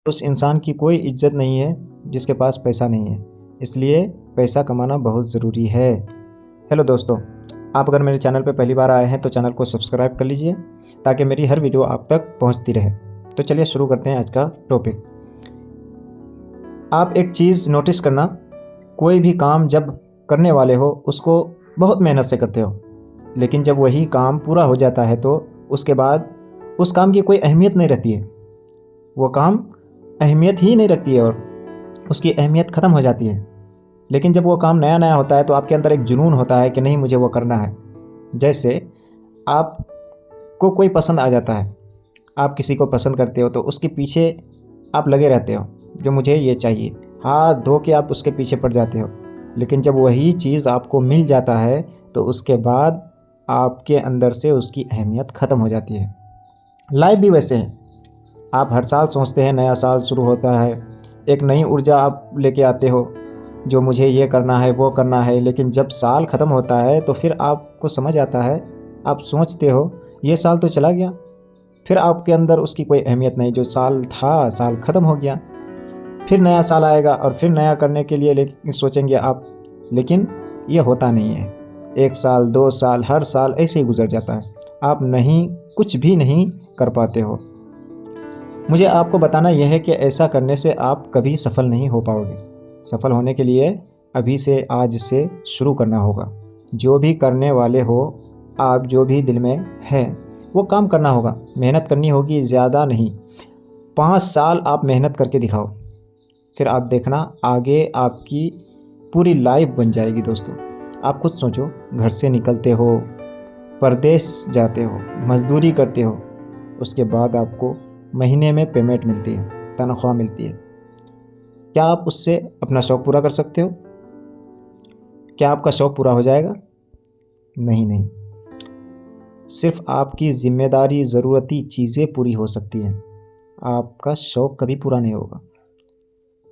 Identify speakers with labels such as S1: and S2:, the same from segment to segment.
S1: उस इंसान की कोई इज्जत नहीं है जिसके पास पैसा नहीं है। इसलिए पैसा कमाना बहुत ज़रूरी है। हेलो दोस्तों, आप अगर मेरे चैनल पर पहली बार आए हैं तो चैनल को सब्सक्राइब कर लीजिए ताकि मेरी हर वीडियो आप तक पहुंचती रहे। तो चलिए शुरू करते हैं आज का टॉपिक। आप एक चीज़ नोटिस करना, कोई भी काम जब करने वाले हो उसको बहुत मेहनत से करते हो, लेकिन जब वही काम पूरा हो जाता है तो उसके बाद उस काम की कोई अहमियत नहीं रहती है। वो काम अहमियत ही नहीं रखती है और उसकी अहमियत ख़त्म हो जाती है। लेकिन जब वो काम नया नया होता है तो आपके अंदर एक जुनून होता है कि नहीं, मुझे वो करना है। जैसे आपको कोई पसंद आ जाता है, आप किसी को पसंद करते हो तो उसके पीछे आप लगे रहते हो, जो मुझे ये चाहिए, हाथ धो के आप उसके पीछे पड़ जाते हो। लेकिन जब वही चीज़ आपको मिल जाता है तो उसके बाद आपके अंदर से उसकी अहमियत ख़त्म हो जाती है। लाइफ भी वैसे है। आप हर साल सोचते हैं, नया साल शुरू होता है, एक नई ऊर्जा आप लेके आते हो, जो मुझे ये करना है वो करना है। लेकिन जब साल ख़त्म होता है तो फिर आपको समझ आता है, आप सोचते हो ये साल तो चला गया, फिर आपके अंदर उसकी कोई अहमियत नहीं। जो साल था, साल ख़त्म हो गया, फिर नया साल आएगा और फिर नया करने के लिए लेकिन सोचेंगे आप। लेकिन ये होता नहीं है। एक साल, 2 साल, हर साल ऐसे ही गुजर जाता है। आप कुछ भी नहीं कर पाते हो। मुझे आपको बताना यह है कि ऐसा करने से आप कभी सफल नहीं हो पाओगे। सफल होने के लिए अभी से, आज से शुरू करना होगा। जो भी करने वाले हो आप, जो भी दिल में है वो काम करना होगा। मेहनत करनी होगी, ज़्यादा नहीं। 5 साल आप मेहनत करके दिखाओ, फिर आप देखना आगे आपकी पूरी लाइफ बन जाएगी। दोस्तों, आप खुद सोचो, घर से निकलते हो, परदेश जाते हो, मजदूरी करते हो, उसके बाद आपको महीने में पेमेंट मिलती है, तनख्वाह मिलती है। क्या आप उससे अपना शौक़ पूरा कर सकते हो? क्या आपका शौक़ पूरा हो जाएगा? नहीं नहीं। सिर्फ आपकी ज़िम्मेदारी, ज़रूरती चीज़ें पूरी हो सकती हैं। आपका शौक़ कभी पूरा नहीं होगा।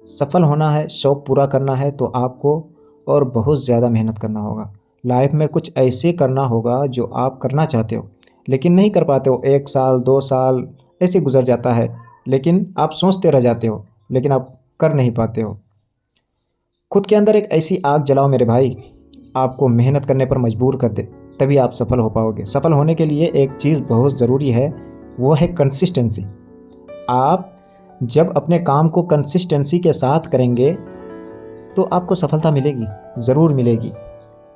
S1: सफल होना है, शौक़ पूरा करना है तो आपको और बहुत ज़्यादा मेहनत करना होगा। लाइफ में कुछ ऐसे करना होगा जो आप करना चाहते हो लेकिन नहीं कर पाते हो। 1 साल, 2 साल ऐसे गुजर जाता है, लेकिन आप सोचते रह जाते हो, लेकिन आप कर नहीं पाते हो। खुद के अंदर एक ऐसी आग जलाओ मेरे भाई, आपको मेहनत करने पर मजबूर कर दे, तभी आप सफल हो पाओगे। सफल होने के लिए एक चीज़ बहुत ज़रूरी है, वो है कंसिस्टेंसी। आप जब अपने काम को कंसिस्टेंसी के साथ करेंगे तो आपको सफलता मिलेगी, ज़रूर मिलेगी।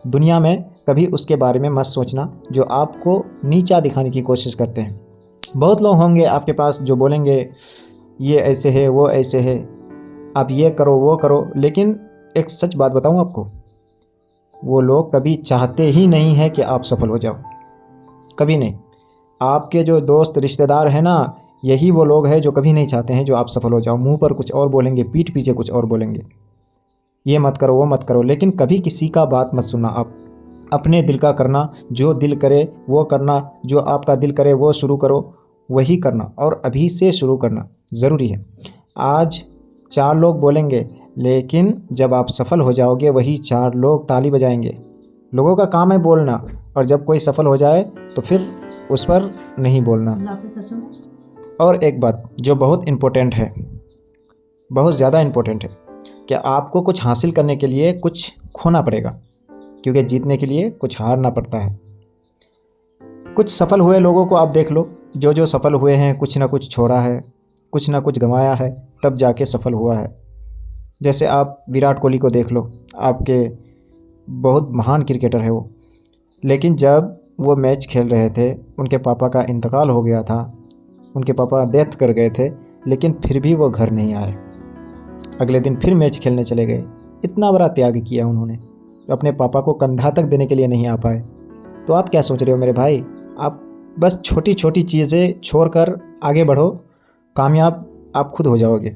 S1: दुनिया में कभी उसके बारे में मत सोचना जो आपको नीचा दिखाने की कोशिश करते हैं। बहुत लोग होंगे आपके पास जो बोलेंगे ये ऐसे है, वो ऐसे है, आप ये करो वो करो। लेकिन एक सच बात बताऊं आपको, वो लोग कभी चाहते ही नहीं है कि आप सफल हो जाओ, कभी नहीं। आपके जो दोस्त, रिश्तेदार हैं ना, यही वो लोग हैं जो कभी नहीं चाहते हैं जो आप सफल हो जाओ। मुंह पर कुछ और बोलेंगे, पीठ पीछे कुछ और बोलेंगे, ये मत करो वो मत करो। लेकिन कभी किसी का बात मत सुनना। आप अपने दिल का करना, जो दिल करे वो करना, जो आपका दिल करे वो शुरू करो, वही करना, और अभी से शुरू करना ज़रूरी है। आज 4 लोग बोलेंगे, लेकिन जब आप सफल हो जाओगे वही 4 लोग ताली बजाएंगे। लोगों का काम है बोलना, और जब कोई सफल हो जाए तो फिर उस पर नहीं बोलना। और एक बात जो बहुत इम्पोर्टेंट है, बहुत ज़्यादा इम्पोर्टेंट है, कि आपको कुछ हासिल करने के लिए कुछ खोना पड़ेगा, क्योंकि जीतने के लिए कुछ हारना पड़ता है। कुछ सफल हुए लोगों को आप देख लो, जो सफल हुए हैं कुछ ना कुछ छोड़ा है, कुछ ना कुछ गंवाया है, तब जाके सफल हुआ है। जैसे आप विराट कोहली को देख लो, आपके बहुत महान क्रिकेटर है वो, लेकिन जब वो मैच खेल रहे थे, उनके पापा का इंतकाल हो गया था, उनके पापा डेथ कर गए थे, लेकिन फिर भी वो घर नहीं आए। अगले दिन फिर मैच खेलने चले गए। इतना बड़ा त्याग किया उन्होंने, अपने पापा को कंधा तक देने के लिए नहीं आ पाए। तो आप क्या सोच रहे हो मेरे भाई? आप बस छोटी छोटी चीज़ें छोड़कर आगे बढ़ो, कामयाब आप खुद हो जाओगे।